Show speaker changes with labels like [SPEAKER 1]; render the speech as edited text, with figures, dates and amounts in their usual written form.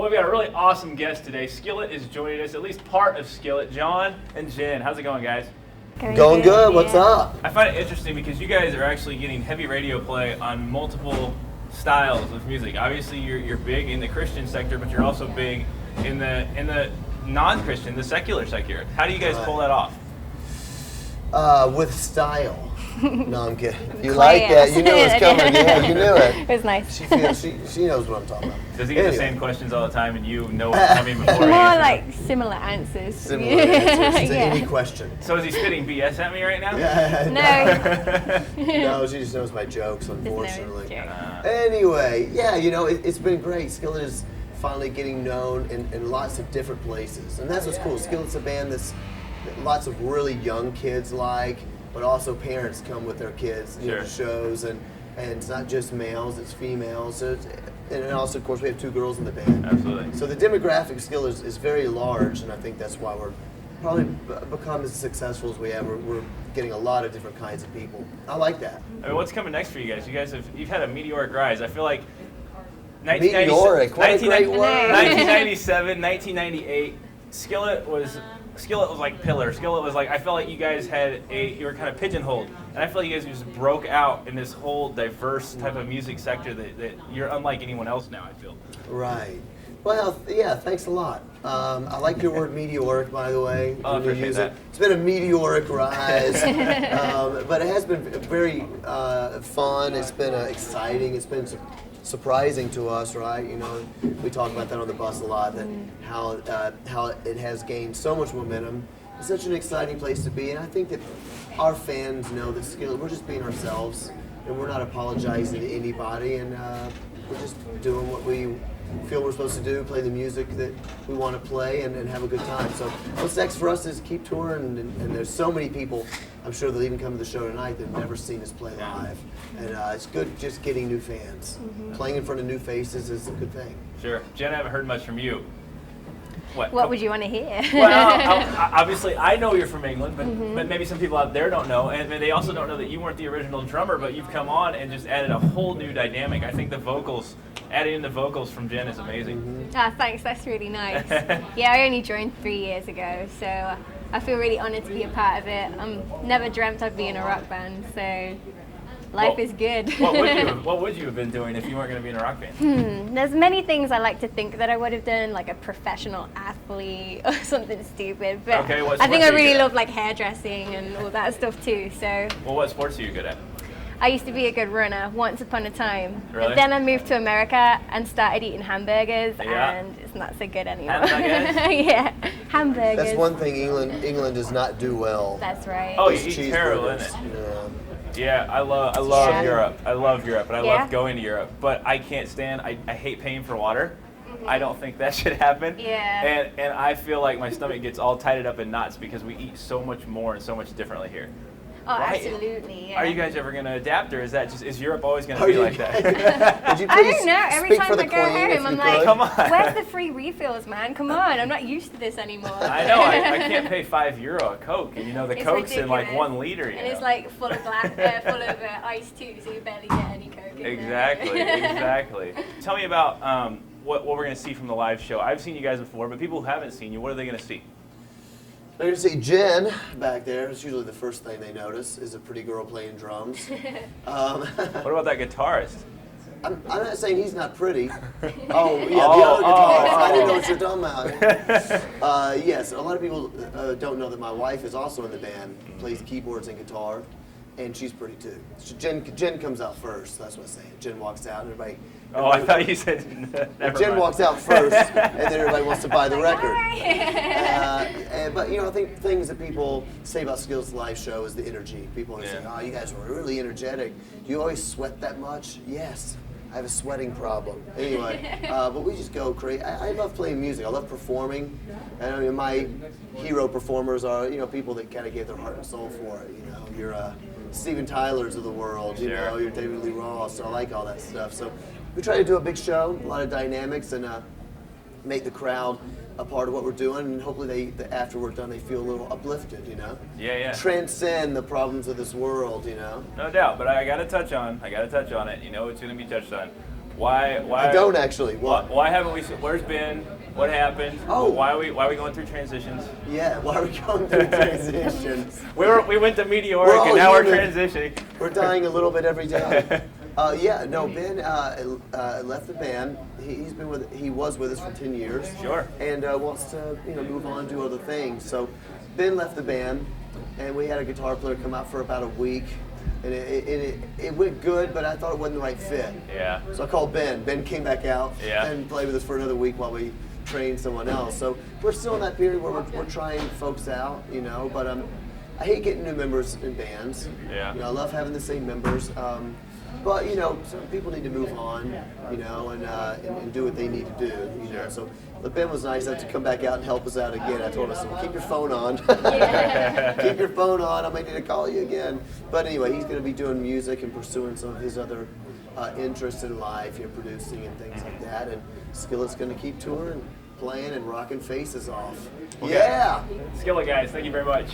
[SPEAKER 1] Well, we've got a really awesome guest today. Skillet is joining us, at least part of Skillet. John and Jen, how's it going, guys?
[SPEAKER 2] Going good. What's up?
[SPEAKER 1] I find it interesting because you guys are actually getting heavy radio play on multiple styles of music. Obviously, you're big in the Christian sector, but you're also big in the non-Christian, the secular sector. How do you guys pull that off?
[SPEAKER 2] With style. No, I'm kidding. You like that? You knew it was coming. Yeah, you knew it.
[SPEAKER 3] It was nice.
[SPEAKER 2] She knows what I'm talking about.
[SPEAKER 1] Does he get the same questions all the time, and you know what's coming before?
[SPEAKER 3] More like similar answers.
[SPEAKER 2] Similar answers to any question.
[SPEAKER 1] So is he spitting BS at me right now?
[SPEAKER 3] No.
[SPEAKER 2] No, she just knows my jokes, unfortunately. Anyway, yeah, it's been great. Skillet is finally getting known in lots of different places, and that's what's cool. Skillet's a band that's lots of really young kids like, but also parents come with their kids to shows, and it's not just males, it's females. So and also, of course, we have 2 girls in the band.
[SPEAKER 1] Absolutely.
[SPEAKER 2] So the demographic of Skillet is very large, and I think that's why we're probably become as successful as we have. We're getting a lot of different kinds of people. I like that.
[SPEAKER 1] I mean, what's coming next for you guys? You've had a meteoric rise. I feel like
[SPEAKER 2] meteoric, what a great word.
[SPEAKER 1] 1997, 1998, Skillet was like pillar. Skillet was like, I felt like you guys you were kind of pigeonholed. And I feel like you guys just broke out in this whole diverse type of music sector that you're unlike anyone else now, I feel.
[SPEAKER 2] Right. Well, yeah, thanks a lot. I like your word meteoric, by the way.
[SPEAKER 1] I appreciate that.
[SPEAKER 2] It's been a meteoric rise, but it has been very fun. It's been exciting. It's been surprising to us, right? We talk about that on the bus a lot, that how it has gained so much momentum. It's such an exciting place to be, and I think that our fans know that Skillet, we're just being ourselves, and we're not apologizing to anybody, and we're just doing what we feel we're supposed to do, play the music that we want to play, and have a good time. So what's next for us is keep touring, and there's so many people, I'm sure they'll even come to the show tonight, that have never seen us play live. And it's good just getting new fans. Playing in front of new faces is a good thing.
[SPEAKER 1] Sure. Jen, I haven't heard much from you.
[SPEAKER 3] What would you want to hear?
[SPEAKER 1] Well, obviously, I know you're from England, but maybe some people out there don't know, and they also don't know that you weren't the original drummer, but you've come on and just added a whole new dynamic. I think adding in the vocals from Jen is amazing.
[SPEAKER 3] Thanks, that's really nice. Yeah, I only joined 3 years ago, so I feel really honored to be a part of it. Never dreamt I'd be in a rock band, so life is good.
[SPEAKER 1] What would you have been doing if you weren't going to be in a rock band?
[SPEAKER 3] There's many things I like to think that I would have done, like a professional athlete or something stupid. But I think I really love like hairdressing and all that stuff too. So.
[SPEAKER 1] Well, what sports are you good at?
[SPEAKER 3] I used to be a good runner once upon a time.
[SPEAKER 1] Really?
[SPEAKER 3] But then I moved to America and started eating hamburgers, and it's not so good anymore. Yeah, hamburgers.
[SPEAKER 2] That's one thing England does not do well.
[SPEAKER 3] That's right.
[SPEAKER 1] Oh, you eat terrible, isn't it? Yeah, I love Europe. I love Europe, and I love going to Europe. But I can't stand. I hate paying for water. I don't think that should happen.
[SPEAKER 3] Yeah.
[SPEAKER 1] And I feel like my stomach gets all tied up in knots because we eat so much more and so much differently here.
[SPEAKER 3] Oh, absolutely. Yeah.
[SPEAKER 1] Are you guys ever going to adapt, or is Europe always going to be like that?
[SPEAKER 2] Would you please
[SPEAKER 3] I don't know. Every time I go home, I'm like,
[SPEAKER 1] come on.
[SPEAKER 3] Where's the free refills, man? Come on. I'm not used to this anymore.
[SPEAKER 1] I know. I can't pay €5 a Coke, and the
[SPEAKER 3] it's
[SPEAKER 1] Coke's
[SPEAKER 3] ridiculous.
[SPEAKER 1] in like 1 liter.
[SPEAKER 3] And it's like full of ice too, so you barely get any Coke in
[SPEAKER 1] Exactly. Tell me about what we're going to see from the live show. I've seen you guys before, but people who haven't seen you, what are they going to see?
[SPEAKER 2] They're going to see Jen back there. It's usually the first thing they notice is a pretty girl playing drums.
[SPEAKER 1] What about that guitarist?
[SPEAKER 2] I'm not saying he's not pretty. Oh, yeah, the other guitarist. I didn't know what you're talking about. Yes, a lot of people don't know that my wife is also in the band, plays keyboards and guitar, and she's pretty too. Jen comes out first, that's what I'm saying. Jen walks out and everybody...
[SPEAKER 1] Oh, I thought you said
[SPEAKER 2] Jen walks out first, and then everybody wants to buy the record. But I think things that people say about Skillet's live show is the energy. People always say, "Oh, you guys were really energetic. Do you always sweat that much?" Yes, I have a sweating problem. Anyway, but we just go crazy. I love playing music. I love performing. And I mean, my hero performers are people that kind of gave their heart and soul for it. Your Steven Tyler's of the world. Your David Lee Roth. So I like all that stuff. So. We try to do a big show, a lot of dynamics, and make the crowd a part of what we're doing, and hopefully after we're done, they feel a little uplifted,
[SPEAKER 1] Yeah.
[SPEAKER 2] Transcend the problems of this world,
[SPEAKER 1] No doubt, but I got to touch on it. It's going to be touched on. Why?
[SPEAKER 2] I don't actually. What?
[SPEAKER 1] Why haven't we? Where's Ben? What happened?
[SPEAKER 2] Oh.
[SPEAKER 1] Why are we going through transitions?
[SPEAKER 2] Yeah, why are we going through transitions?
[SPEAKER 1] We went to meteoric
[SPEAKER 2] We're all
[SPEAKER 1] and now
[SPEAKER 2] human.
[SPEAKER 1] we're transitioning.
[SPEAKER 2] We're dying a little bit every day. Yeah, no, Ben left the band. He was with us for 10 years.
[SPEAKER 1] Sure.
[SPEAKER 2] And wants to move on and do other things. So Ben left the band, and we had a guitar player come out for about a week, and it went good, but I thought it wasn't the right fit.
[SPEAKER 1] Yeah.
[SPEAKER 2] So I called Ben. Ben came back out
[SPEAKER 1] Yeah.
[SPEAKER 2] and played with us for another week while we trained someone else. So we're still in that period where we're trying folks out, but I hate getting new members in bands.
[SPEAKER 1] Yeah.
[SPEAKER 2] I love having the same members. But some people need to move on, and do what they need to do.
[SPEAKER 1] Sure.
[SPEAKER 2] So Ben was nice enough to come back out and help us out again. I told us, well, keep your phone on. Keep your phone on. I might need to call you again. But anyway, he's going to be doing music and pursuing some of his other interests in life, producing and things like that. And Skillet's going to keep touring, playing, and rocking faces off.
[SPEAKER 1] Okay.
[SPEAKER 2] Yeah.
[SPEAKER 1] Skillet guys, thank you very much.